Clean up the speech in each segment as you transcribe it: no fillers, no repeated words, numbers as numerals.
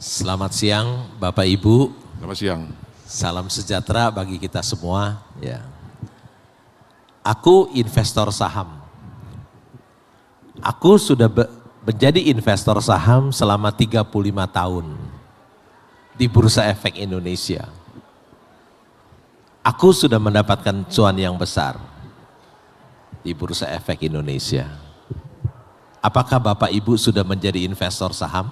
Selamat siang Bapak Ibu. Selamat siang. Salam sejahtera bagi kita semua. Ya. Aku investor saham. Aku sudah menjadi investor saham selama 35 tahun di Bursa Efek Indonesia. Aku sudah mendapatkan cuan yang besar di Bursa Efek Indonesia. Apakah Bapak Ibu sudah menjadi investor saham?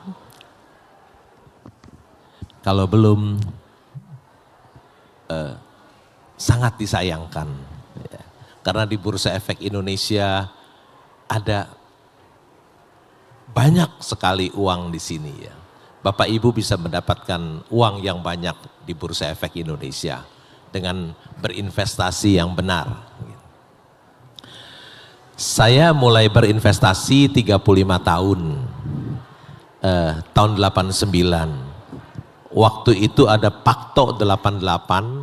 Kalau belum, sangat disayangkan. Ya. Karena di Bursa Efek Indonesia ada banyak sekali uang di sini ya. Bapak Ibu bisa mendapatkan uang yang banyak di Bursa Efek Indonesia dengan berinvestasi yang benar. Saya mulai berinvestasi 35 tahun, tahun 89. Waktu itu ada Pakto 88,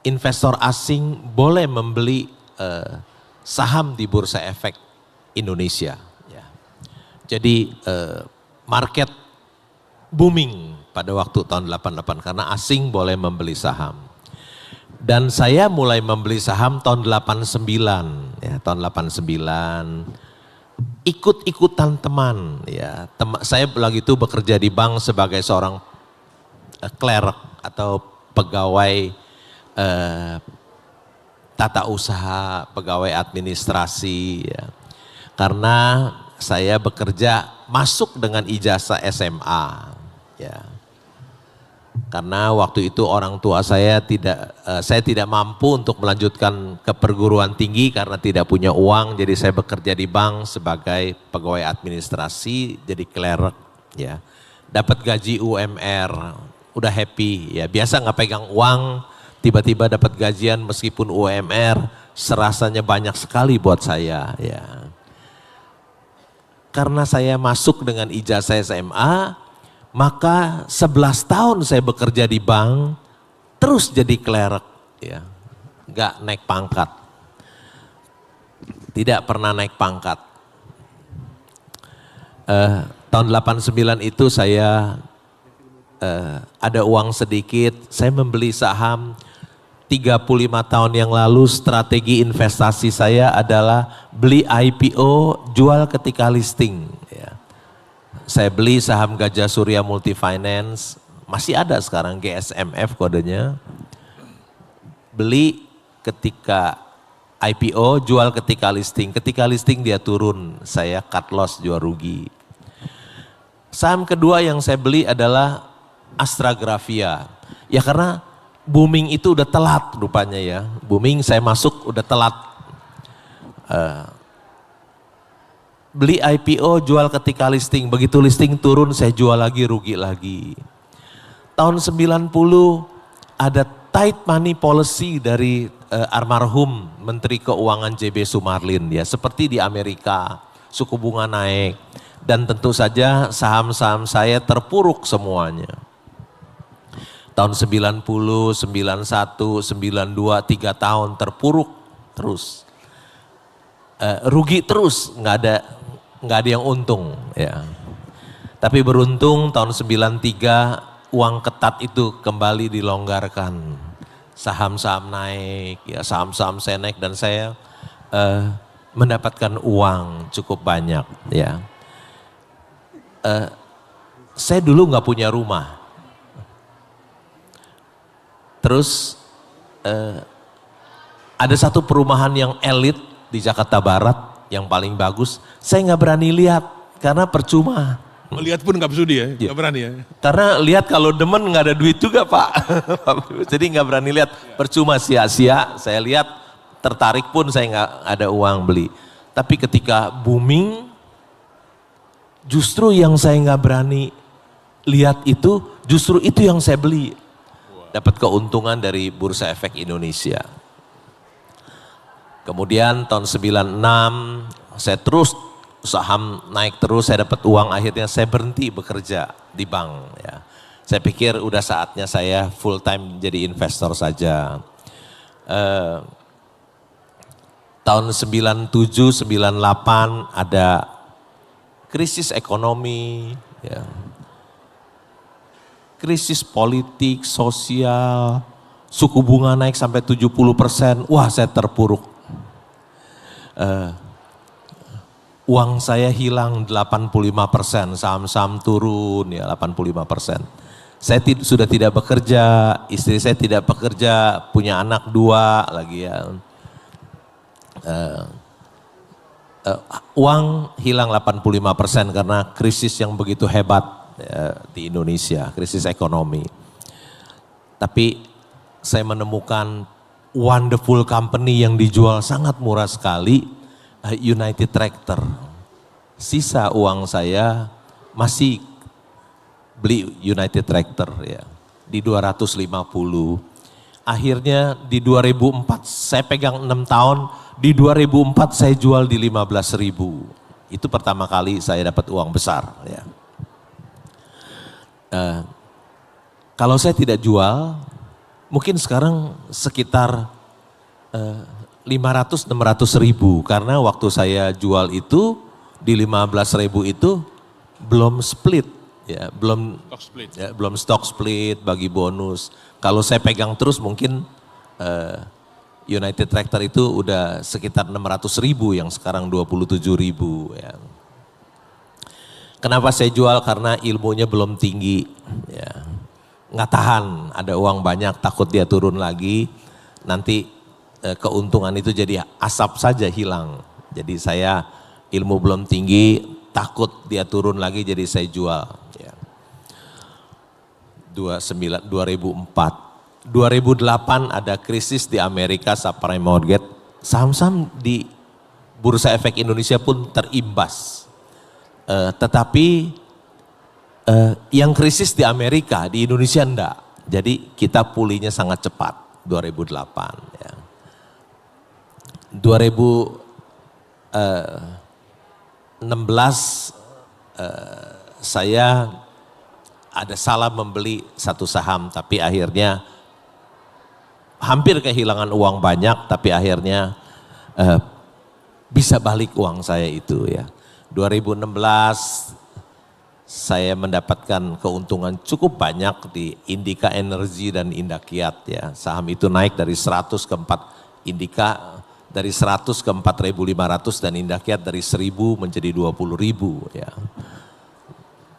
investor asing boleh membeli saham di Bursa Efek Indonesia. Ya. Jadi market booming pada waktu tahun 88 karena asing boleh membeli saham. Dan saya mulai membeli saham tahun 89, ya, tahun 89. Ikut-ikutan teman ya. Saya lagi itu bekerja di bank sebagai seorang clerk atau pegawai tata usaha, pegawai administrasi ya. Karena saya bekerja masuk dengan ijazah SMA ya. Karena waktu itu orang tua saya tidak mampu untuk melanjutkan ke perguruan tinggi karena tidak punya uang, jadi saya bekerja di bank sebagai pegawai administrasi, jadi clerk ya. Dapat gaji UMR, udah happy ya. Biasa nggak pegang uang, tiba-tiba dapat gajian meskipun UMR, serasanya banyak sekali buat saya ya. Karena saya masuk dengan ijazah SMA, maka 11 tahun saya bekerja di bank, terus jadi clerk, ya, nggak naik pangkat, tidak pernah naik pangkat. Tahun 89 itu saya ada uang sedikit, saya membeli saham. 35 tahun yang lalu strategi investasi saya adalah beli IPO, jual ketika listing. Ya. Saya beli saham Gajah Surya Multifinance, masih ada sekarang GSMF kodenya. Beli ketika IPO, jual ketika listing. Ketika listing dia turun, saya cut loss, jual rugi. Saham kedua yang saya beli adalah Astragrafia. Ya karena booming itu udah telat rupanya ya. Booming saya masuk udah telat. Beli IPO, jual ketika listing. Begitu listing turun, saya jual lagi, rugi lagi. Tahun 90 ada tight money policy dari almarhum Menteri Keuangan JB Sumarlin ya. Seperti di Amerika, suku bunga naik. Dan tentu saja saham-saham saya terpuruk semuanya. Tahun 90, 91, 92, 3 tahun terpuruk terus. Rugi terus, nggak ada yang untung ya. Tapi beruntung tahun 93 uang ketat itu kembali dilonggarkan. Saham-saham naik, ya saham-saham saya naik dan saya mendapatkan uang cukup banyak ya. Saya dulu nggak punya rumah. Terus ada satu perumahan yang elit di Jakarta Barat yang paling bagus, saya nggak berani lihat karena percuma. Melihat pun nggak bersudi ya, nggak berani ya. Karena lihat kalau demen nggak ada duit juga Pak, jadi nggak berani lihat, percuma sia-sia. Saya lihat tertarik pun saya nggak ada uang beli. Tapi ketika booming, justru yang saya nggak berani lihat itu, justru itu yang saya beli. Dapat keuntungan dari Bursa Efek Indonesia. Kemudian tahun 96 saya terus saham naik terus, saya dapat uang, akhirnya saya berhenti bekerja di bank ya. Saya pikir udah saatnya saya full time jadi investor saja. Tahun 97, 98 ada krisis ekonomi ya. krisis politik, sosial, suku bunga naik sampai 70%, wah saya terpuruk. Uang saya hilang 85%, saham-saham turun ya 85%. Saya sudah tidak bekerja, istri saya tidak bekerja, punya anak 2 lagi ya. Uang hilang 85% karena krisis yang begitu hebat di Indonesia, krisis ekonomi. Tapi saya menemukan wonderful company yang dijual sangat murah sekali, United Tractor. Sisa uang saya masih beli United Tractor ya di 250. Akhirnya di 2004 saya pegang 6 tahun, di 2004 saya jual di 15.000. Itu pertama kali saya dapat uang besar ya. Kalau saya tidak jual, mungkin sekarang sekitar 500-600 ribu, karena waktu saya jual itu di 15.000 itu belum split ya, belum stock split bagi bonus. Kalau saya pegang terus mungkin United Tractor itu udah sekitar 600 ribu yang sekarang 27 ribu ya. Kenapa saya jual? Karena ilmunya belum tinggi ya. Nggak tahan, ada uang banyak takut dia turun lagi, nanti keuntungan itu jadi asap saja hilang. Jadi saya ilmu belum tinggi, takut dia turun lagi jadi saya jual. Ya. 2004, 2008 ada krisis di Amerika subprime mortgage, saham-saham di Bursa Efek Indonesia pun terimbas. Tetapi yang krisis di Amerika, di Indonesia enggak. Jadi kita pulihnya sangat cepat 2008 ya. 2016 saya ada salah membeli satu saham, tapi akhirnya hampir kehilangan uang banyak, tapi akhirnya bisa balik uang saya itu ya. 2016 saya mendapatkan keuntungan cukup banyak di Indika Energi dan Indakiat ya. Saham itu naik dari 100 ke 4, Indika dari 100 ke 4.500 dan Indakiat dari 1.000 menjadi 20.000 ya.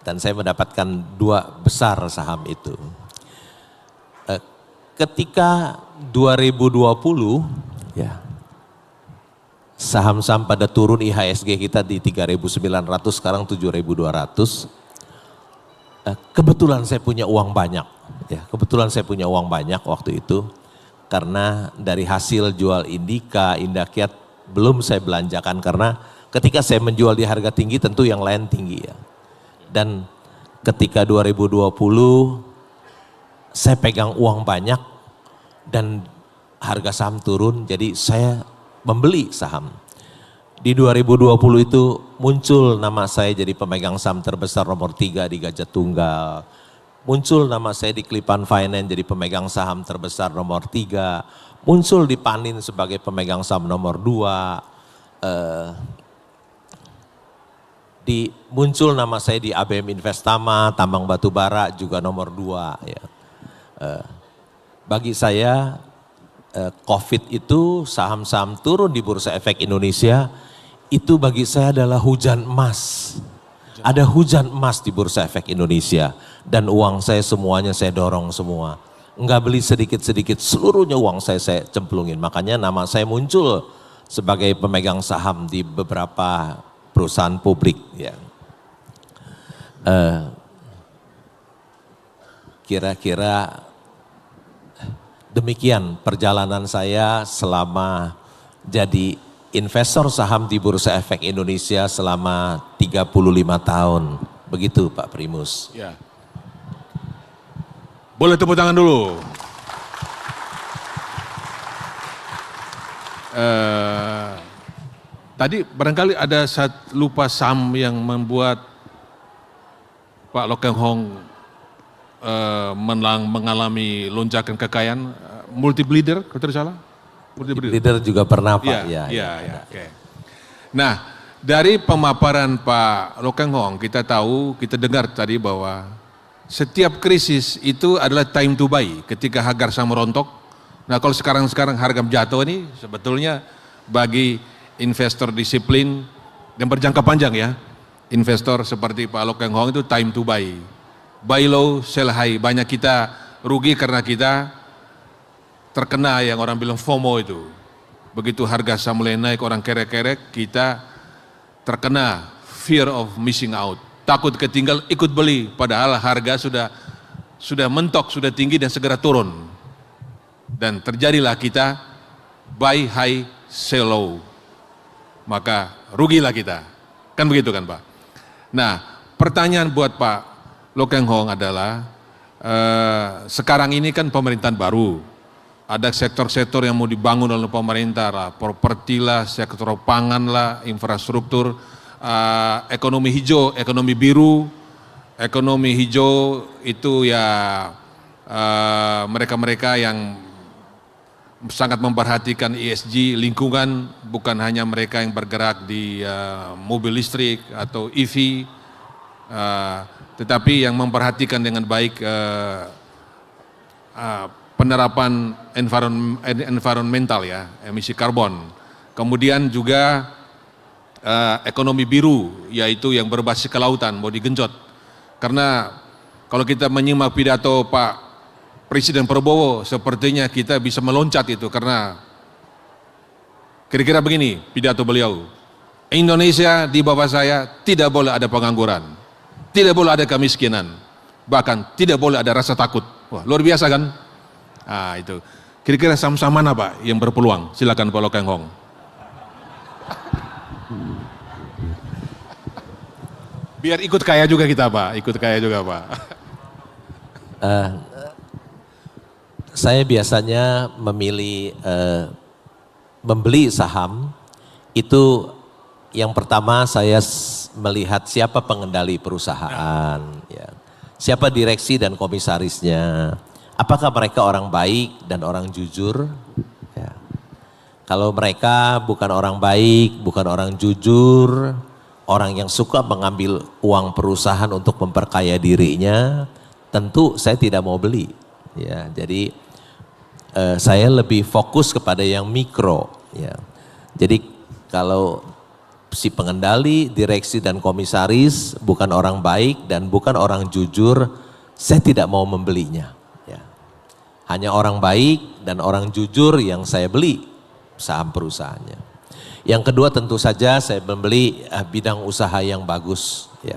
Dan saya mendapatkan 2 besar saham itu. Ketika 2020 ya, saham-saham pada turun, IHSG kita di 3.900 sekarang 7.200. Kebetulan saya punya uang banyak ya, kebetulan saya punya uang banyak waktu itu. Karena dari hasil jual Indika, Indakiat belum saya belanjakan, karena ketika saya menjual di harga tinggi tentu yang lain tinggi ya. Dan ketika 2020 saya pegang uang banyak dan harga saham turun, jadi saya membeli saham. Di 2020 itu muncul nama saya jadi pemegang saham terbesar nomor 3 di Gajah Tunggal. Muncul nama saya di Klipan Finance jadi pemegang saham terbesar nomor 3. Muncul di Panin sebagai pemegang saham nomor 2. Muncul nama saya di ABM Investama, Tambang Batubara juga nomor 2. Ya. Bagi saya COVID itu, saham-saham turun di Bursa Efek Indonesia, itu bagi saya adalah hujan emas. Ada hujan emas di Bursa Efek Indonesia dan uang saya semuanya saya dorong semua. Enggak beli sedikit-sedikit, seluruhnya uang saya cemplungin. Makanya nama saya muncul sebagai pemegang saham di beberapa perusahaan publik. Ya. Kira-kira demikian perjalanan saya selama jadi investor saham di Bursa Efek Indonesia selama 35 tahun. Begitu Pak Primus. Ya. Boleh tepuk tangan dulu. Tadi barangkali ada lupa saham yang membuat Pak Lokeng Hong mengalami lonjakan kekayaan, multi-bleeder, kalau tidak salah? Leader juga pernah Pak. Iya. Oke. Nah, dari pemaparan Pak Lokeng Hong kita tahu, kita dengar tadi bahwa setiap krisis itu adalah time to buy ketika harga saham merontok. Nah kalau sekarang harga jatuh ini sebetulnya bagi investor disiplin dan berjangka panjang ya, investor seperti Pak Loh Keng Hong itu time to buy. Buy low, sell high. Banyak kita rugi karena kita terkena yang orang bilang FOMO itu. Begitu harga saham mulai naik orang kerek-kerek, kita terkena fear of missing out. Takut ketinggal ikut beli, padahal harga sudah mentok, sudah tinggi dan segera turun. Dan terjadilah kita buy high, sell low. Maka rugilah kita. Kan begitu kan Pak? Nah, pertanyaan buat Pak Loh Keng Hong adalah, sekarang ini kan pemerintahan baru. Ada sektor-sektor yang mau dibangun oleh pemerintah lah, properti lah, sektor pangan lah, infrastruktur, ekonomi hijau, ekonomi biru. Ekonomi hijau itu ya mereka-mereka yang sangat memperhatikan ESG, lingkungan, bukan hanya mereka yang bergerak di mobil listrik atau EV, tetapi yang memperhatikan dengan baik penerapan environmental ya, emisi karbon. Kemudian juga ekonomi biru, yaitu yang berbasis kelautan, mau digenjot. Karena kalau kita menyimak pidato Pak Presiden Prabowo, sepertinya kita bisa meloncat itu, karena kira-kira begini pidato beliau, Indonesia di bawah saya tidak boleh ada pengangguran, tidak boleh ada kemiskinan, bahkan tidak boleh ada rasa takut. Wah, luar biasa kan? Nah itu, kira-kira saham-saham mana Pak yang berpeluang? Silakan Pak Loh Keng Hong. Biar ikut kaya juga kita Pak, ikut kaya juga Pak. Saya biasanya memilih membeli saham itu yang pertama saya melihat siapa pengendali perusahaan, ya. Siapa direksi dan komisarisnya. Apakah mereka orang baik dan orang jujur? Ya. Kalau mereka bukan orang baik, bukan orang jujur, orang yang suka mengambil uang perusahaan untuk memperkaya dirinya, tentu saya tidak mau beli. Ya, jadi saya lebih fokus kepada yang mikro. Ya. Jadi kalau si pengendali, direksi dan komisaris bukan orang baik dan bukan orang jujur, saya tidak mau membelinya. Hanya orang baik dan orang jujur yang saya beli saham perusahaannya. Yang kedua tentu saja saya membeli bidang usaha yang bagus. Ya.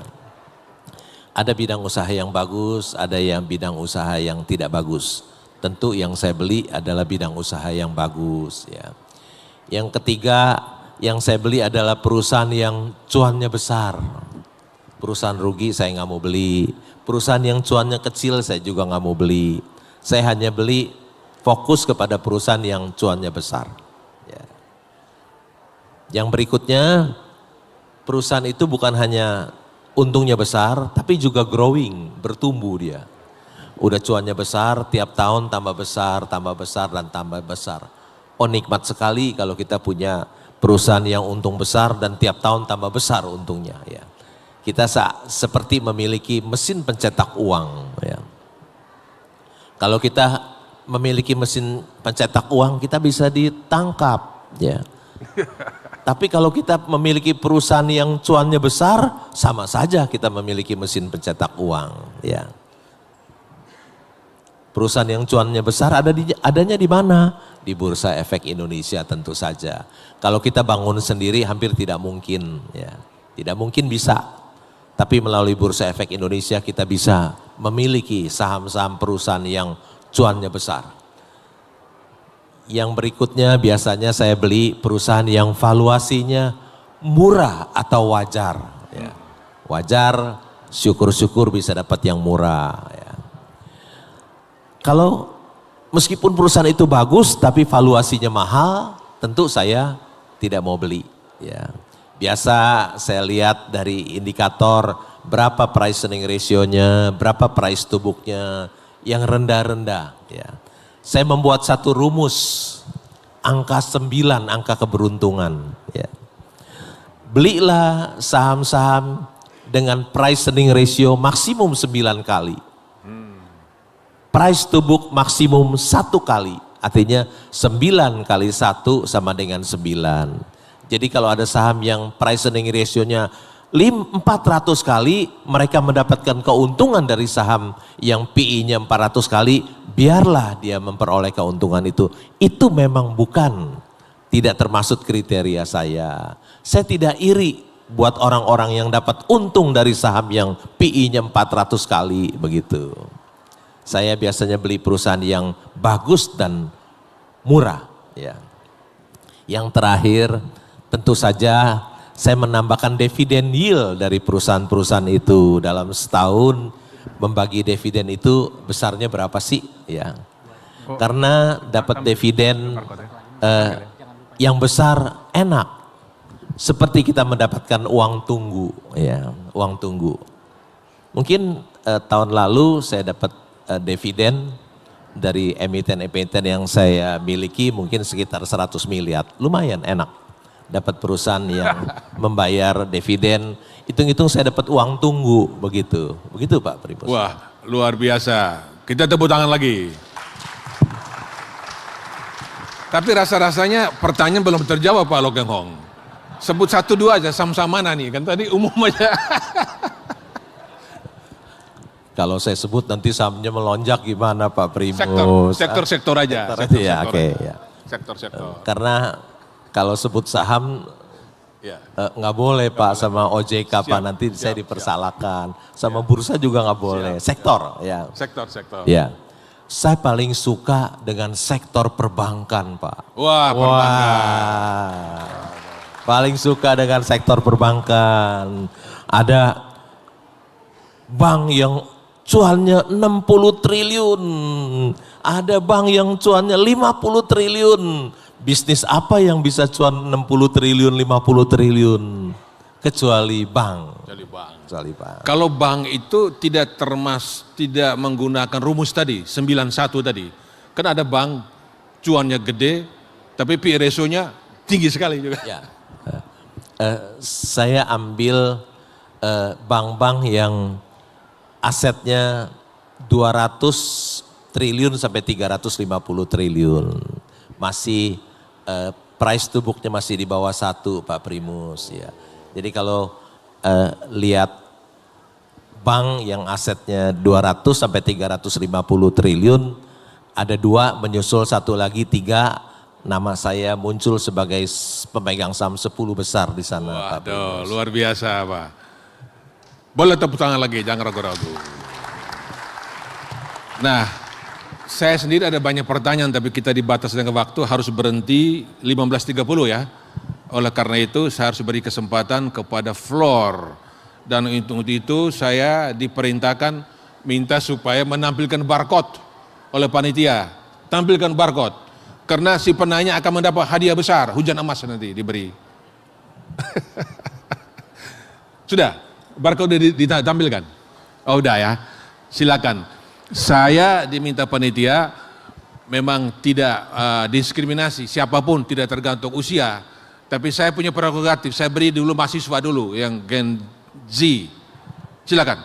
Ada bidang usaha yang bagus, ada yang bidang usaha yang tidak bagus. Tentu yang saya beli adalah bidang usaha yang bagus. Ya. Yang ketiga yang saya beli adalah perusahaan yang cuannya besar. Perusahaan rugi saya nggak mau beli. Perusahaan yang cuannya kecil saya juga nggak mau beli. Saya hanya beli fokus kepada perusahaan yang cuannya besar. Ya. Yang berikutnya, perusahaan itu bukan hanya untungnya besar, tapi juga growing, bertumbuh dia. Udah cuannya besar, tiap tahun tambah besar, dan tambah besar. Oh nikmat sekali kalau kita punya perusahaan yang untung besar dan tiap tahun tambah besar untungnya. Ya. Kita seperti memiliki mesin pencetak uang. Ya. Kalau kita memiliki mesin pencetak uang, kita bisa ditangkap, ya. Tapi kalau kita memiliki perusahaan yang cuannya besar, sama saja kita memiliki mesin pencetak uang, ya. Perusahaan yang cuannya besar adanya di mana? Di Bursa Efek Indonesia tentu saja. Kalau kita bangun sendiri hampir tidak mungkin, ya. Tidak mungkin bisa. Tapi melalui Bursa Efek Indonesia kita bisa memiliki saham-saham perusahaan yang cuannya besar. Yang berikutnya biasanya saya beli perusahaan yang valuasinya murah atau wajar. Ya. Wajar, syukur-syukur bisa dapat yang murah. Ya. Kalau meskipun perusahaan itu bagus tapi valuasinya mahal, tentu saya tidak mau beli. Ya. Biasa saya lihat dari indikator berapa price earning ratio-nya, berapa price to book-nya, yang rendah-rendah. Ya. Saya membuat satu rumus, angka 9, angka keberuntungan. Ya. Belilah saham-saham dengan price earning ratio maksimum 9 kali. price to book maksimum 1 kali. Artinya 9 kali 1 sama dengan 9. Jadi kalau ada saham yang price earning ratio-nya 400 kali, mereka mendapatkan keuntungan dari saham yang PI-nya 400 kali, biarlah dia memperoleh keuntungan itu. Itu memang bukan, tidak termasuk kriteria saya. Saya tidak iri buat orang-orang yang dapat untung dari saham yang PI-nya 400 kali begitu. Saya biasanya beli perusahaan yang bagus dan murah. Ya. Yang terakhir tentu saja saya menambahkan dividen yield dari perusahaan-perusahaan itu. Dalam setahun membagi dividen itu besarnya berapa sih? Ya. Karena dapat dividen yang besar enak. Seperti kita mendapatkan uang tunggu. Ya, uang tunggu. Mungkin tahun lalu saya dapat dividen dari emiten-emiten yang saya miliki mungkin sekitar 100 miliar. Lumayan enak. Dapat perusahaan yang membayar dividen, hitung-hitung saya dapat uang tunggu begitu. Begitu Pak Primus. Wah, luar biasa. Kita tepuk tangan lagi. Tapi rasa-rasanya pertanyaan belum terjawab Pak Lokeng Hong. Sebut 1-2 aja, saham-saham mana nih? Kan tadi umum aja. Kalau saya sebut nanti sahamnya melonjak gimana Pak Primus? Sektor aja. Sektor ya, oke. Ya. Sektor. Karena kalau sebut saham nggak boleh Pak sama OJK Pak, nanti saya dipersalahkan. Sama bursa juga nggak boleh. Sektor ya. Sektor. Ya. Saya paling suka dengan sektor perbankan Pak. Wah, perbankan. Paling suka dengan sektor perbankan. Ada bank yang cuannya 60 triliun. Ada bank yang cuannya 50 triliun. Bisnis apa yang bisa cuan 60 triliun, 50 triliun? Kecuali bank. Kecuali bank. Kalau bank itu tidak menggunakan rumus tadi, 91 tadi. Kan ada bank cuannya gede, tapi PE ratio-nya tinggi sekali juga. Ya. Saya ambil bank-bank yang asetnya 200 triliun sampai 350 triliun. Masih price to book-nya masih di bawah 1 Pak Primus ya. Jadi kalau lihat bank yang asetnya 200 sampai 350 triliun, ada 2 menyusul 1 lagi 3, nama saya muncul sebagai pemegang saham 10 besar di sana. Waduh, luar biasa Pak. Boleh tepuk tangan lagi, jangan ragu-ragu. Nah, saya sendiri ada banyak pertanyaan tapi kita dibatas dengan waktu, harus berhenti 15.30 ya. Oleh karena itu saya harus beri kesempatan kepada floor. Dan untuk itu saya diperintahkan minta supaya menampilkan barcode oleh panitia. Tampilkan barcode. Karena si penanya akan mendapat hadiah besar, hujan emas nanti diberi. Sudah, barcode ditampilkan? Oh udah ya, silakan. Saya diminta panitia memang tidak diskriminasi, siapapun tidak tergantung usia. Tapi saya punya prerogatif, saya beri dulu mahasiswa dulu yang Gen Z. Silakan,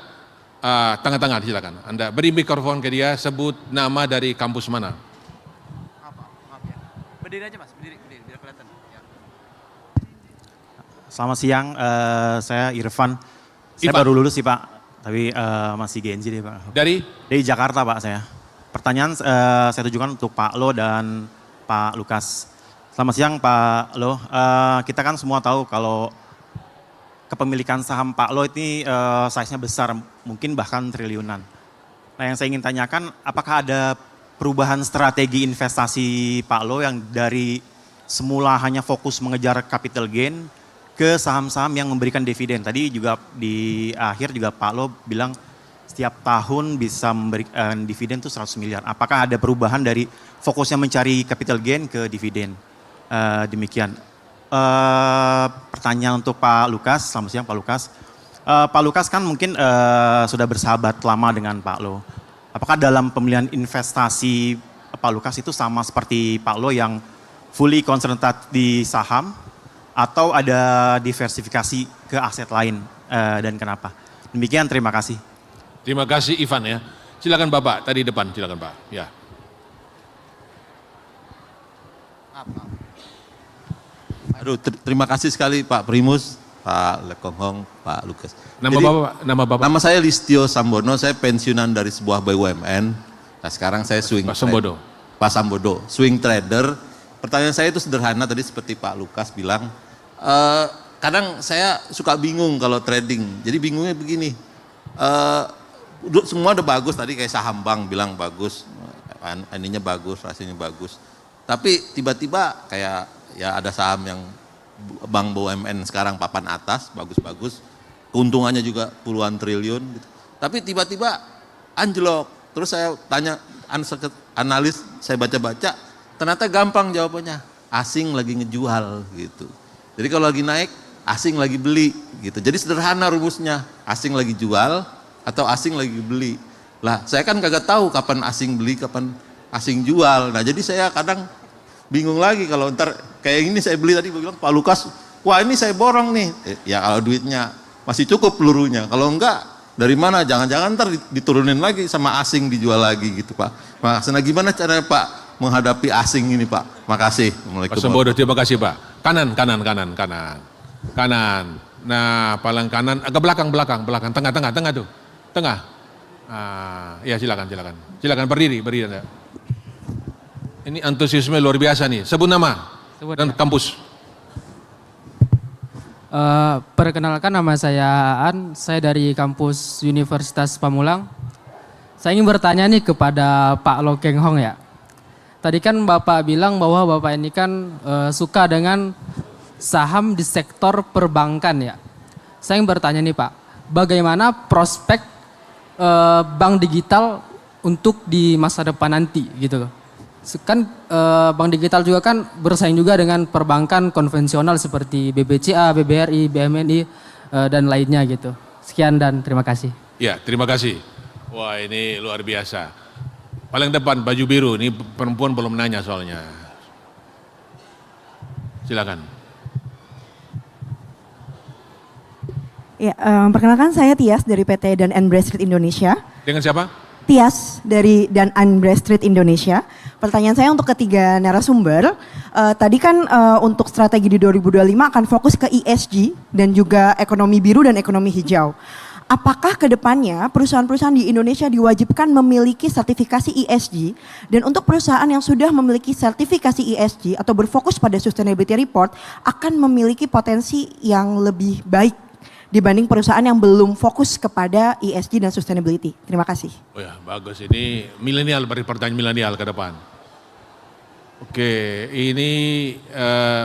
tangan-tangan silakan. Anda beri mikrofon ke dia, sebut nama dari kampus mana. Berdiri aja Mas, berdiri biar kelihatan. Ya. Selamat siang, saya Irfan. Saya baru lulus sih Pak, tapi masih Gen Z deh Pak. Dari Jakarta Pak saya. Pertanyaan saya tujukan untuk Pak Lo dan Pak Lukas. Selamat siang Pak Lo, kita kan semua tahu kalau kepemilikan saham Pak Lo ini size-nya besar, mungkin bahkan triliunan. Nah yang saya ingin tanyakan, apakah ada perubahan strategi investasi Pak Lo yang dari semula hanya fokus mengejar capital gain ke saham-saham yang memberikan dividen. Tadi juga di akhir juga Pak Lo bilang setiap tahun bisa memberikan dividen itu 100 miliar. Apakah ada perubahan dari fokusnya mencari capital gain ke dividen? Demikian. Pertanyaan untuk Pak Lukas, selamat siang Pak Lukas. Pak Lukas kan mungkin sudah bersahabat lama dengan Pak Lo. Apakah dalam pemilihan investasi Pak Lukas itu sama seperti Pak Lo yang fully concentrated di saham atau ada diversifikasi ke aset lain dan kenapa? Demikian, terima kasih. Terima kasih Ivan ya. Silakan Bapak, tadi depan, silakan Pak. Ya. Aduh, terima kasih sekali Pak Primus, Pak Lekonghong, Pak Lukas. Nama Bapak? Nama saya Listio Sambono, saya pensiunan dari sebuah BUMN. Nah sekarang saya swing Pak Sambodo. Pak Sambodo, swing trader. Pertanyaan saya itu sederhana tadi seperti Pak Lukas bilang. Kadang saya suka bingung kalau trading. Jadi bingungnya begini, semua udah bagus tadi kayak saham bank bilang bagus, ininya bagus, rasanya bagus. Tapi tiba-tiba kayak ya ada saham yang bank BUMN sekarang papan atas, bagus-bagus. Keuntungannya juga puluhan triliun gitu. Tapi tiba-tiba anjlok. Terus saya tanya analis, saya baca-baca, ternyata gampang jawabannya. Asing lagi ngejual gitu. Jadi kalau lagi naik, asing lagi beli gitu. Jadi sederhana rumusnya, asing lagi jual atau asing lagi beli. Lah saya kan kagak tahu kapan asing beli, kapan asing jual. Nah jadi saya kadang bingung lagi kalau ntar kayak ini saya beli tadi, gue bilang Pak Lukas, wah ini saya borong nih. Ya kalau duitnya masih cukup pelurunya, kalau enggak dari mana? Jangan-jangan ntar diturunin lagi sama asing dijual lagi gitu Pak. Maksudnya gimana caranya Pak menghadapi asing ini Pak? Makasih. Pak Sambodo, terima kasih Pak. Kanan. Nah paling kanan, agak belakang, tengah tuh. Tengah. Ya silakan. Silakan berdiri Anda. Ini antusiasme luar biasa nih. Sebut nama dan kampus. Perkenalkan nama saya Aan, saya dari kampus Universitas Pamulang. Saya ingin bertanya nih kepada Pak Lekonghong ya. Tadi kan Bapak bilang bahwa Bapak ini kan suka dengan saham di sektor perbankan ya. Saya ingin bertanya nih Pak, bagaimana prospek bank digital untuk di masa depan nanti gitu loh. Kan bank digital juga kan bersaing juga dengan perbankan konvensional seperti BBCA, BBRI, BMNI dan lainnya gitu. Sekian dan terima kasih. Ya, terima kasih. Wah, ini luar biasa. Paling depan baju biru, ini perempuan belum nanya soalnya. Silakan. Ya, perkenalkan saya Tias dari PT Dan Bradstreet Indonesia. Dengan siapa? Tias dari Dan Bradstreet Indonesia. Pertanyaan saya untuk ketiga narasumber, tadi kan untuk strategi di 2025 akan fokus ke ESG dan juga ekonomi biru dan ekonomi hijau. Apakah ke depannya perusahaan-perusahaan di Indonesia diwajibkan memiliki sertifikasi ESG dan untuk perusahaan yang sudah memiliki sertifikasi ESG atau berfokus pada sustainability report akan memiliki potensi yang lebih baik dibanding perusahaan yang belum fokus kepada ESG dan sustainability? Terima kasih. Oh ya, bagus. Ini milenial, beri pertanyaan milenial ke depan. Oke, ini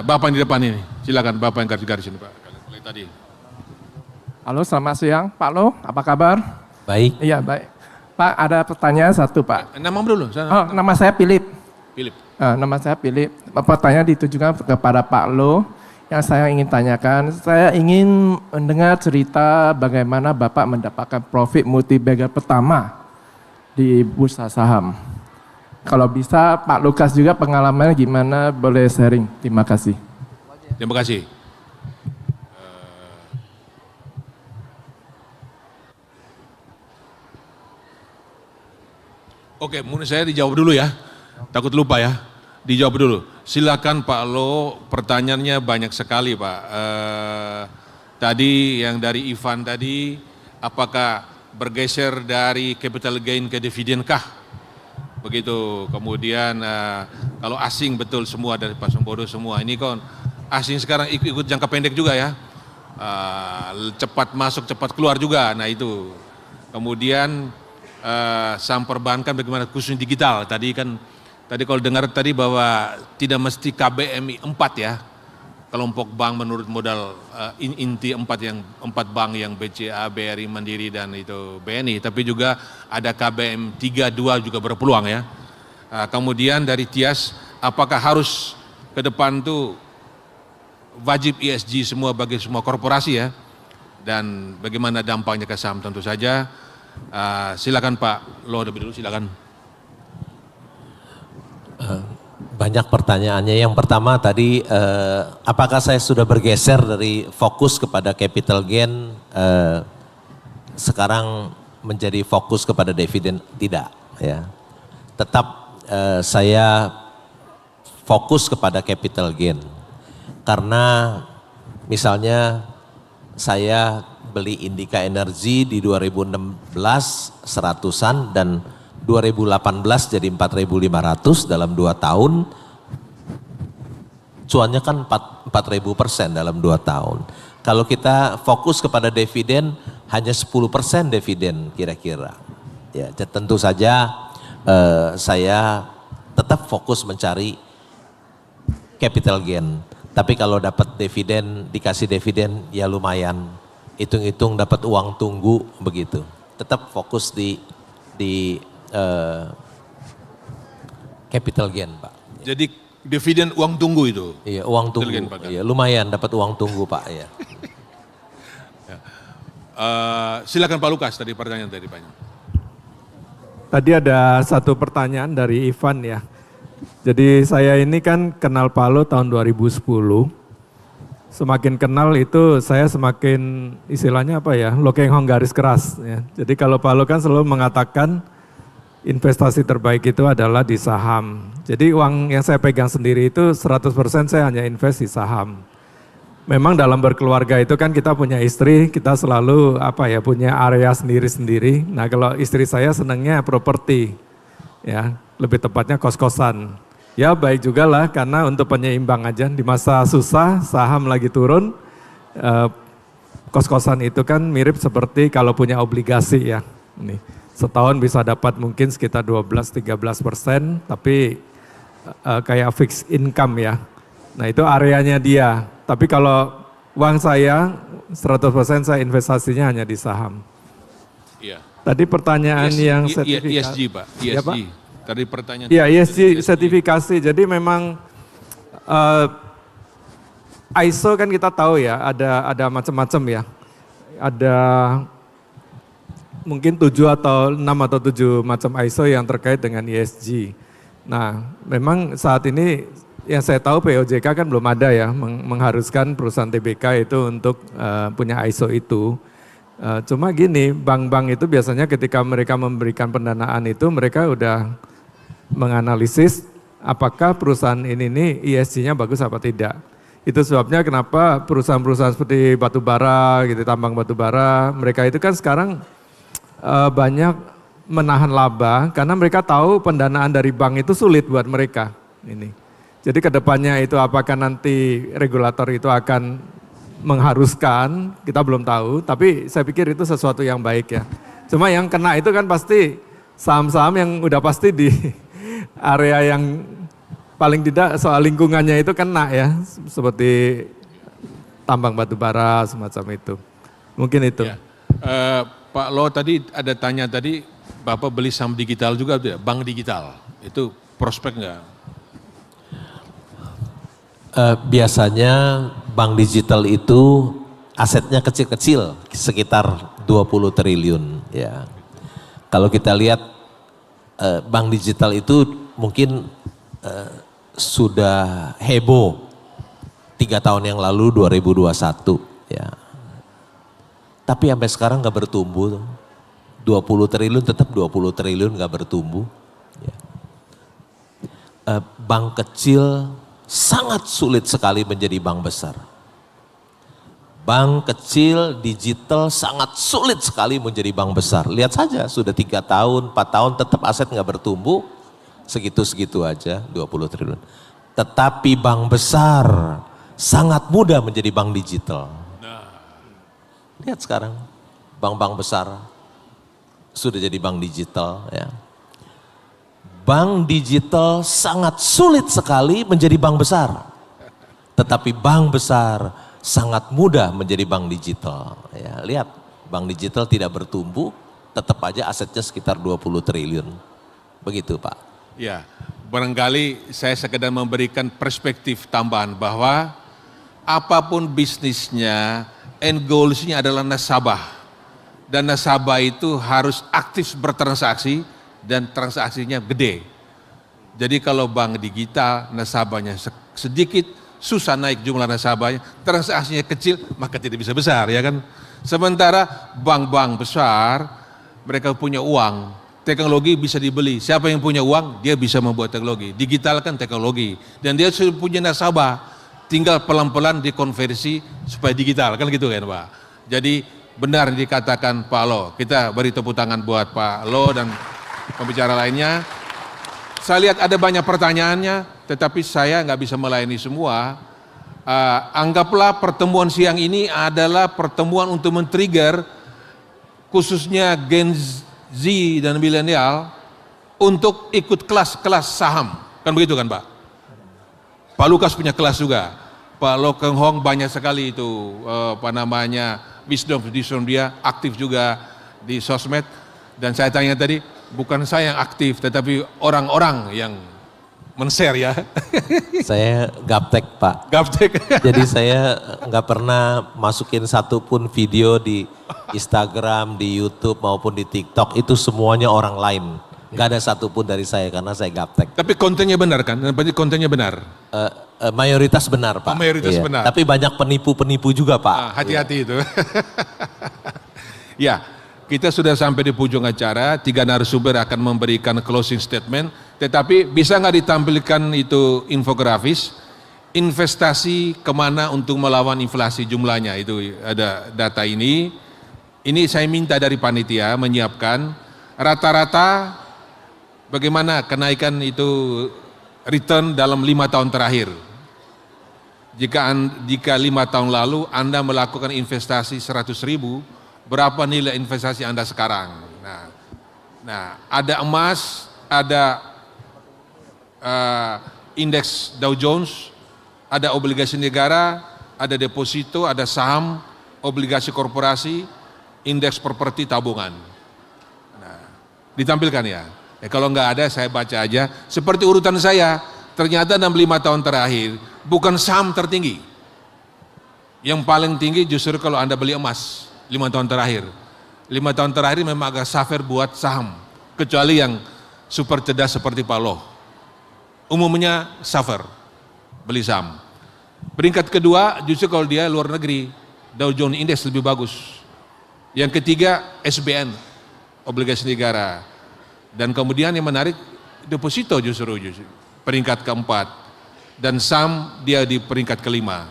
Bapak yang di depan ini. Silakan Bapak yang garis-garis ini Pak. Mulai tadi. Halo, selamat siang Pak Lo, apa kabar? Baik. Iya, baik. Pak, ada pertanyaan satu Pak. Nama dulu. Nama saya Philip. Philip. Nama saya Philip. Pertanyaan ditujukan kepada Pak Lo. Yang saya ingin tanyakan, saya ingin mendengar cerita bagaimana Bapak mendapatkan profit multi-bagger pertama di bursa saham. Kalau bisa Pak Lukas juga pengalamannya gimana, boleh sharing. Terima kasih. Terima kasih. Oke, menurut saya dijawab dulu ya. Takut lupa ya. Dijawab dulu. Silakan Pak Lo, pertanyaannya banyak sekali Pak. Tadi yang dari Ivan tadi, apakah bergeser dari capital gain ke dividen kah? Begitu. Kemudian kalau asing betul semua dari Pak Sambodo semua. Ini kan asing sekarang ikut jangka pendek juga ya. Cepat masuk, cepat keluar juga. Nah itu. Kemudian saham perbankan bagaimana khususnya digital. Tadi kalau dengar tadi bahwa tidak mesti KBMI 4 ya, kelompok bank menurut modal inti 4 bank yang BCA, BRI, Mandiri dan itu BNI, tapi juga ada KBM 32 juga berpeluang ya. Kemudian dari Tias, apakah harus ke depan tuh wajib ESG semua bagi semua korporasi ya, dan bagaimana dampaknya ke saham tentu saja. Silakan Pak Lo lebih dulu, silakan. Banyak pertanyaannya. Yang pertama tadi, apakah saya sudah bergeser dari fokus kepada capital gain, sekarang menjadi fokus kepada dividen, tidak ya. Tetap saya fokus kepada capital gain. Karena misalnya saya beli Indika Energi di 2016 100-an dan 2018 jadi 4.500 dalam 2 tahun. Cuannya kan 4.000% dalam 2 tahun. Kalau kita fokus kepada dividen hanya 10% dividen kira-kira. Ya, tentu saja saya tetap fokus mencari capital gain. Tapi kalau dapat dividen, dikasih dividen ya lumayan. Hitung-hitung dapat uang tunggu begitu. Tetap fokus di capital gain, Pak. Jadi dividen uang tunggu itu? Iya, uang tunggu. Iya, lumayan dapat uang tunggu, Pak. Ya. Silakan Pak Lukas, tadi pertanyaan tadi banyak. Tadi ada satu pertanyaan dari Ivan ya. Jadi saya ini kan kenal Pak Lo tahun 2010. Semakin kenal itu saya semakin istilahnya apa ya, lokenghong garis keras. Ya. Jadi kalau Pak Lo kan selalu mengatakan investasi terbaik itu adalah di saham. Jadi uang yang saya pegang sendiri itu 100% saya hanya invest di saham. Memang dalam berkeluarga itu kan kita punya istri, kita selalu apa ya punya area sendiri-sendiri. Nah kalau istri saya senangnya properti, ya lebih tepatnya kos-kosan. Ya baik juga lah karena untuk penyeimbang aja di masa susah saham lagi turun, kos-kosan itu kan mirip seperti kalau punya obligasi ya. Ini. Setahun bisa dapat mungkin sekitar 12-13%, tapi kayak fixed income ya. Nah itu areanya dia. Tapi kalau uang saya 100% saya investasinya hanya di saham. Iya. Tadi pertanyaan yang sertifikasi. ESG Pak, ESG. Ya, Pak? Tadi pertanyaan. Iya ESG sertifikasi. Jadi memang ISO kan kita tahu ya ada macam-macam ya. Ada mungkin 7 atau 6 atau 7 macam ISO yang terkait dengan ESG. Nah, memang saat ini yang saya tahu POJK kan belum ada ya mengharuskan perusahaan TBK itu untuk punya ISO itu. Cuma gini, bank-bank itu biasanya ketika mereka memberikan pendanaan itu mereka udah menganalisis apakah perusahaan ini ESG-nya bagus apa tidak. Itu sebabnya kenapa perusahaan-perusahaan seperti batubara, gitu, tambang batubara, mereka itu kan sekarang banyak menahan laba karena mereka tahu pendanaan dari bank itu sulit buat mereka. Ini. Jadi kedepannya itu apakah nanti regulator itu akan mengharuskan, kita belum tahu, tapi saya pikir itu sesuatu yang baik ya. Cuma yang kena itu kan pasti saham-saham yang udah pasti di area yang paling tidak soal lingkungannya itu kena ya, seperti tambang batubara semacam itu. Mungkin itu. Ya. Pak Lo tadi ada tanya tadi, Bapak beli saham digital juga tidak? Bank digital, itu prospek nggak? Biasanya bank digital itu asetnya kecil-kecil, sekitar 20 triliun. Ya. Kalau kita lihat bank digital itu mungkin sudah heboh 3 tahun yang lalu 2021. Ya. Tapi sampai sekarang nggak bertumbuh. 20 triliun tetap 20 triliun nggak bertumbuh. Ya. Bank kecil sangat sulit sekali menjadi bank besar. Bank kecil digital sangat sulit sekali menjadi bank besar. Lihat saja sudah 3 tahun, 4 tahun tetap aset nggak bertumbuh. Segitu-segitu aja 20 triliun. Tetapi bank besar sangat mudah menjadi bank digital. Lihat sekarang, bank-bank besar sudah jadi bank digital. Ya. Bank digital sangat sulit sekali menjadi bank besar. Tetapi bank besar sangat mudah menjadi bank digital. Ya, lihat, bank digital tidak bertumbuh, tetap aja asetnya sekitar 20 triliun. Begitu Pak. Ya, barangkali saya sekedar memberikan perspektif tambahan bahwa apapun bisnisnya, end goals-nya adalah nasabah. Dan nasabah itu harus aktif bertransaksi dan transaksinya gede. Jadi kalau bank digital nasabahnya sedikit, susah naik jumlah nasabahnya, transaksinya kecil, maka tidak bisa besar ya kan. Sementara bank-bank besar mereka punya uang, teknologi bisa dibeli. Siapa yang punya uang, dia bisa membuat teknologi. Digitalkan teknologi. Dan dia sudah punya nasabah, tinggal pelan-pelan dikonversi supaya digital, kan gitu kan Pak. Jadi benar dikatakan Pak Lo, kita beri tepuk tangan buat Pak Lo dan pembicara lainnya. Saya lihat ada banyak pertanyaannya, tetapi saya nggak bisa melayani semua. Anggaplah pertemuan siang ini adalah pertemuan untuk men-trigger khususnya Gen Z dan milenial untuk ikut kelas-kelas saham. Kan begitu kan Pak? Pak Lukas punya kelas juga. Pak Lo Keng Hong banyak sekali itu wisdom dia aktif juga di sosmed. Dan saya tanya tadi, bukan saya yang aktif tetapi orang-orang yang men-share ya. Saya gaptek Pak. Gaptek. Jadi saya nggak pernah masukin satupun video di Instagram, di YouTube maupun di TikTok. Itu semuanya orang lain. Nggak ada satupun dari saya karena saya gaptek. Tapi kontennya benar kan? Berarti kontennya benar? Mayoritas benar Pak. Oh, mayoritas Iya. benar. Tapi banyak penipu-penipu juga Pak. Hati-hati itu. Ya, kita sudah sampai di ujung acara. 3 narasumber akan memberikan closing statement. Tetapi bisa nggak ditampilkan itu infografis? Investasi kemana untuk melawan inflasi jumlahnya, itu ada data ini. Ini saya minta dari panitia menyiapkan rata-rata bagaimana kenaikan itu return dalam 5 tahun terakhir. Jika 5 tahun lalu Anda melakukan investasi 100.000, berapa nilai investasi Anda sekarang? Nah, ada emas, ada indeks Dow Jones, ada obligasi negara, ada deposito, ada saham, obligasi korporasi, indeks properti tabungan. Nah, ditampilkan ya. Kalau nggak ada saya baca aja. Seperti urutan saya, ternyata 65 tahun terakhir bukan saham tertinggi. Yang paling tinggi justru kalau Anda beli emas 5 tahun terakhir. 5 tahun terakhir memang agak suffer buat saham. Kecuali yang super cerdas seperti Pak Lo. Umumnya suffer beli saham. Peringkat kedua justru kalau dia luar negeri, Dow Jones Index lebih bagus. Yang ketiga SBN, obligasi negara. Dan kemudian yang menarik deposito justru peringkat keempat. Dan saham dia di peringkat kelima.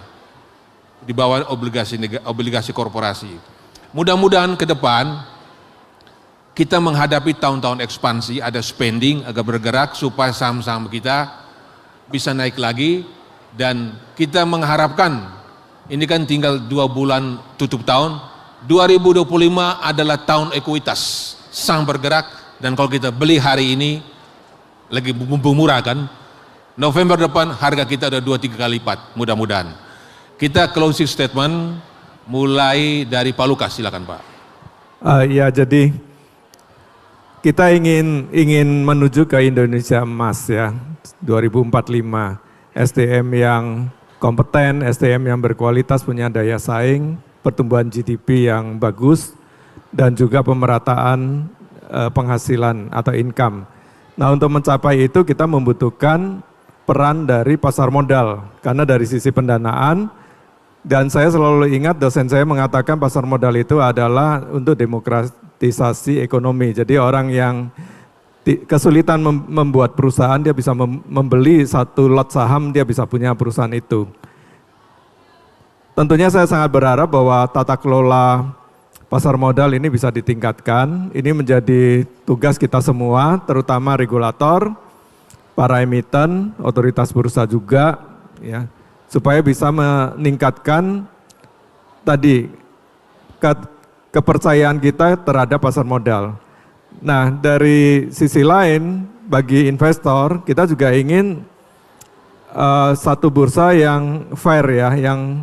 Di bawah obligasi korporasi. Mudah-mudahan ke depan kita menghadapi tahun-tahun ekspansi, ada spending agak bergerak supaya saham-saham kita bisa naik lagi. Dan kita mengharapkan, ini kan tinggal 2 bulan tutup tahun, 2025 adalah tahun ekuitas, saham bergerak. Dan kalau kita beli hari ini, lagi mumpung murah kan, November depan harga kita udah 2-3 kali lipat, mudah-mudahan. Kita closing statement mulai dari Pak Lukas, silakan Pak. Ya, jadi kita ingin menuju ke Indonesia emas ya, 2045. SDM yang kompeten, SDM yang berkualitas, punya daya saing, pertumbuhan GDP yang bagus, dan juga pemerataan penghasilan atau income. Nah, untuk mencapai itu kita membutuhkan peran dari pasar modal, karena dari sisi pendanaan, dan saya selalu ingat dosen saya mengatakan pasar modal itu adalah untuk demokratisasi ekonomi. Jadi orang yang kesulitan membuat perusahaan, dia bisa membeli satu lot saham, dia bisa punya perusahaan itu. Tentunya saya sangat berharap bahwa tata kelola pasar modal ini bisa ditingkatkan. Ini menjadi tugas kita semua, terutama regulator, para emiten, otoritas bursa juga, ya, supaya bisa meningkatkan tadi kepercayaan kita terhadap pasar modal. Nah, dari sisi lain, bagi investor, kita juga ingin satu bursa yang fair ya, yang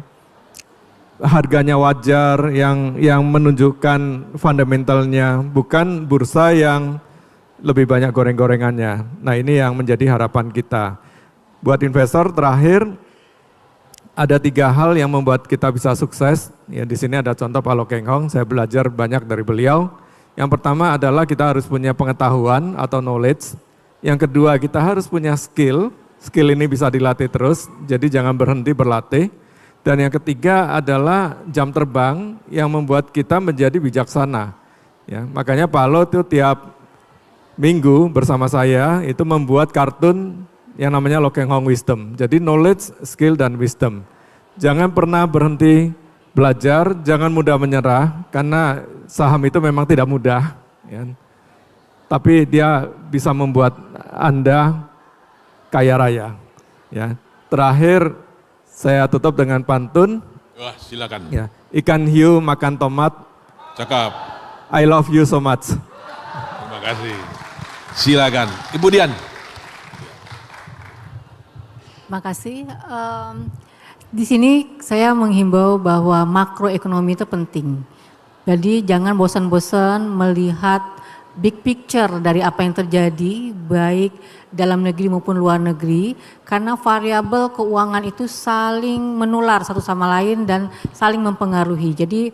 harganya wajar, yang menunjukkan fundamentalnya, bukan bursa yang lebih banyak goreng-gorengannya. Nah, ini yang menjadi harapan kita. Buat investor terakhir, ada 3 hal yang membuat kita bisa sukses. Ya, di sini ada contoh Pak Lo Keng Hong, saya belajar banyak dari beliau. Yang pertama adalah kita harus punya pengetahuan atau knowledge. Yang kedua, kita harus punya skill. Skill ini bisa dilatih terus, jadi jangan berhenti berlatih. Dan yang ketiga adalah jam terbang yang membuat kita menjadi bijaksana. Ya, makanya Pak Lo tuh tiap minggu bersama saya itu membuat kartun yang namanya Lo Keng Hong Wisdom. Jadi knowledge, skill, dan wisdom. Jangan pernah berhenti belajar, jangan mudah menyerah, karena saham itu memang tidak mudah. Ya. Tapi dia bisa membuat Anda kaya raya. Ya. Terakhir saya tutup dengan pantun. Wah, silakan. Ya. Ikan hiu makan tomat. Cakap. I love you so much. Terima kasih. Silakan, Ibu Dian. Makasih. Di sini saya menghimbau bahwa makroekonomi itu penting. Jadi jangan bosan-bosan melihat big picture dari apa yang terjadi baik dalam negeri maupun luar negeri, karena variabel keuangan itu saling menular satu sama lain dan saling mempengaruhi. Jadi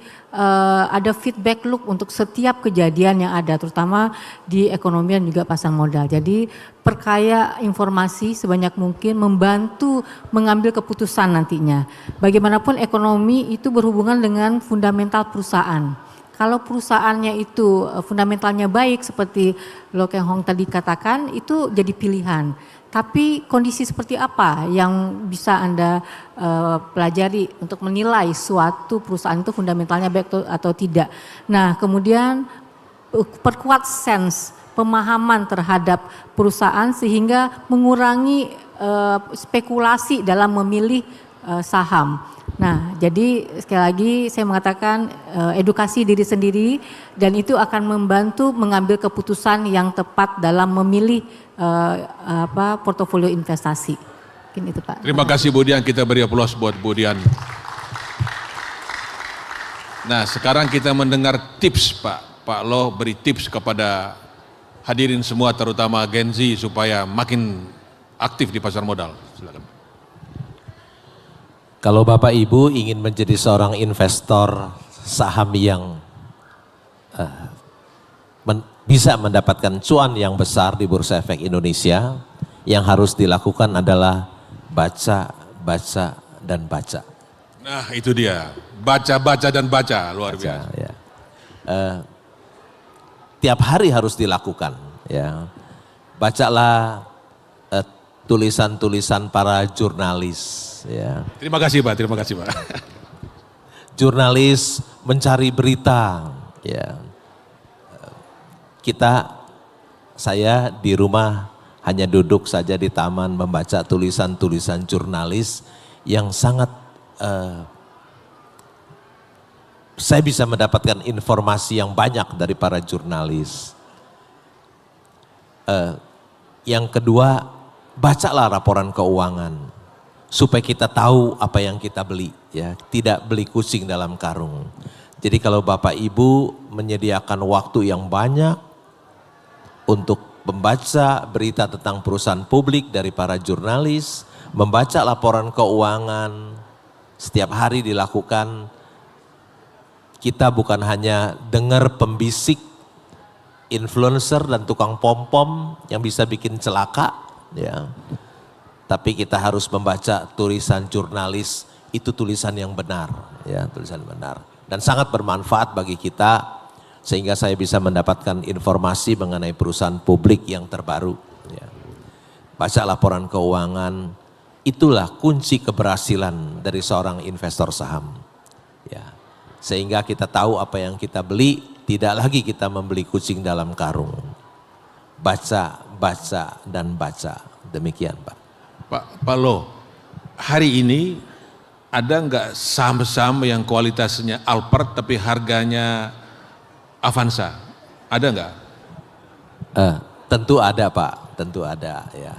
ada feedback loop untuk setiap kejadian yang ada, terutama di ekonomi dan juga pasar modal. Jadi perkaya informasi sebanyak mungkin, membantu mengambil keputusan nantinya. Bagaimanapun ekonomi itu berhubungan dengan fundamental perusahaan. Kalau perusahaannya itu fundamentalnya baik seperti Lo Keng Hong tadi katakan, itu jadi pilihan. Tapi kondisi seperti apa yang bisa Anda pelajari untuk menilai suatu perusahaan itu fundamentalnya baik atau tidak. Nah, kemudian perkuat sense pemahaman terhadap perusahaan sehingga mengurangi spekulasi dalam memilih saham. Nah, jadi sekali lagi saya mengatakan edukasi diri sendiri dan itu akan membantu mengambil keputusan yang tepat dalam memilih portofolio investasi. Mungkin itu Pak. Terima kasih Bu Dian, kita beri aplaus buat Bu Dian. Nah, sekarang kita mendengar tips Pak Lo beri tips kepada hadirin semua terutama Gen Z supaya makin aktif di pasar modal. Silakan. Kalau Bapak Ibu ingin menjadi seorang investor saham yang bisa mendapatkan cuan yang besar di Bursa Efek Indonesia, yang harus dilakukan adalah baca, baca, dan baca. Nah itu dia, baca, baca, dan baca, luar biasa. Ya. Tiap hari harus dilakukan. Ya. Bacalah tulisan-tulisan para jurnalis. Ya. Terima kasih Pak, terima kasih Pak. Jurnalis mencari berita. Ya. Saya di rumah hanya duduk saja di taman membaca tulisan-tulisan jurnalis yang sangat saya bisa mendapatkan informasi yang banyak dari para jurnalis. Yang kedua, bacalah laporan keuangan supaya kita tahu apa yang kita beli, ya, tidak beli kucing dalam karung. Jadi kalau Bapak Ibu menyediakan waktu yang banyak untuk membaca berita tentang perusahaan publik dari para jurnalis, membaca laporan keuangan, setiap hari dilakukan, kita bukan hanya dengar pembisik, influencer dan tukang pom-pom yang bisa bikin celaka, ya. Tapi kita harus membaca tulisan jurnalis, itu tulisan yang benar, ya, tulisan benar. Dan sangat bermanfaat bagi kita, sehingga saya bisa mendapatkan informasi mengenai perusahaan publik yang terbaru. Ya. Baca laporan keuangan, itulah kunci keberhasilan dari seorang investor saham. Ya. Sehingga kita tahu apa yang kita beli, tidak lagi kita membeli kucing dalam karung. Baca, baca, dan baca. Demikian Pak. Pak Lo, hari ini ada nggak saham-saham yang kualitasnya Alphard tapi harganya Avanza? Ada nggak? Tentu ada Pak, tentu ada ya.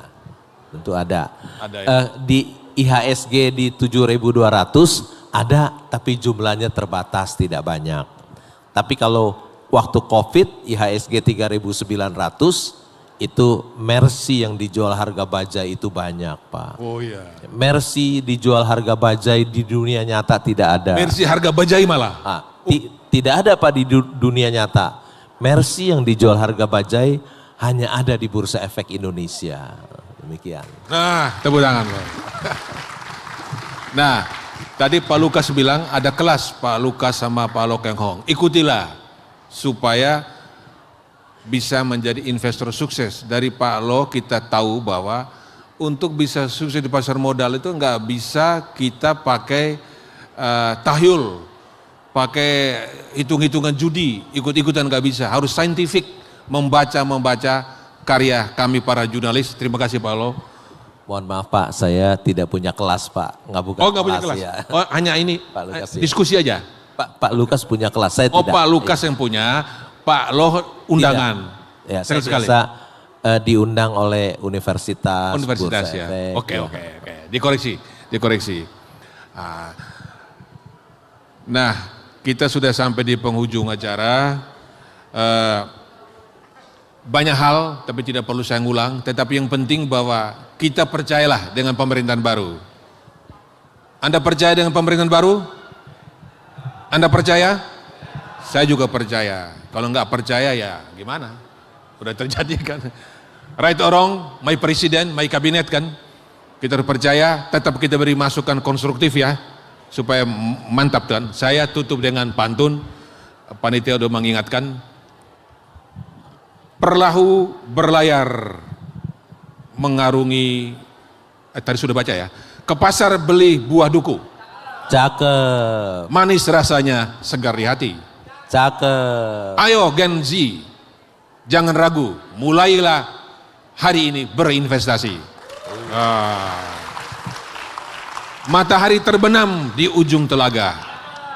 Tentu ada. Ada ya? Di IHSG di 7.200 ada, tapi jumlahnya terbatas, tidak banyak. Tapi kalau waktu COVID IHSG 3.900 itu Mercy yang dijual harga bajai itu banyak Pak. Oh iya. Mercy dijual harga bajai di dunia nyata tidak ada. Mercy harga bajai malah? Tidak ada Pak di dunia nyata. Mercy yang dijual harga bajai hanya ada di Bursa Efek Indonesia. Demikian. Nah, tepuk tangan Pak. Nah, tadi Pak Lukas bilang ada kelas Pak Lukas sama Pak Lo Keng Hong. Ikutilah supaya bisa menjadi investor sukses. Dari Pak Loh kita tahu bahwa untuk bisa sukses di pasar modal itu nggak bisa kita pakai tahyul, pakai hitung-hitungan judi, ikut-ikutan nggak bisa. Harus saintifik, membaca karya kami para jurnalis. Terima kasih Pak Loh. Mohon maaf Pak, saya tidak punya kelas Pak, nggak buka nggak punya kelas. Ya. Oh, hanya ini Pak Lukas, diskusi aja. Pak Lukas punya kelas, saya tidak. Pak Lukas yang punya, Pak Loh undangan. Ya, saya biasa diundang oleh universitas. Universitas Bursa ya. Efek. Oke. Dikoreksi. Nah, kita sudah sampai di penghujung acara. Banyak hal, tapi tidak perlu saya ngulang. Tetapi yang penting bahwa kita percayalah dengan pemerintahan baru. Anda percaya dengan pemerintahan baru? Anda percaya? Saya juga percaya. Kalau nggak percaya ya gimana? Udah terjadi kan? Right or wrong, my presiden, my kabinet kan? Kita harus percaya, tetap kita beri masukan konstruktif ya. Supaya mantap kan? Saya tutup dengan pantun. Panitia udah mengingatkan. Perlahu berlayar mengarungi, tadi sudah baca ya, ke pasar beli buah duku. Cakep. Manis rasanya, segar di hati. Cakep. Ayo Gen Z, jangan ragu, mulailah hari ini berinvestasi. Matahari terbenam di ujung telaga.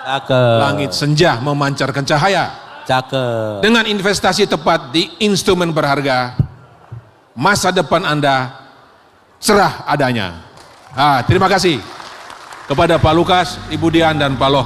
Cakep. Langit senja memancarkan cahaya. Cakep. Dengan investasi tepat di instrumen berharga, masa depan Anda cerah adanya. Terima kasih kepada Pak Lukas, Ibu Dian, dan Pak Loh.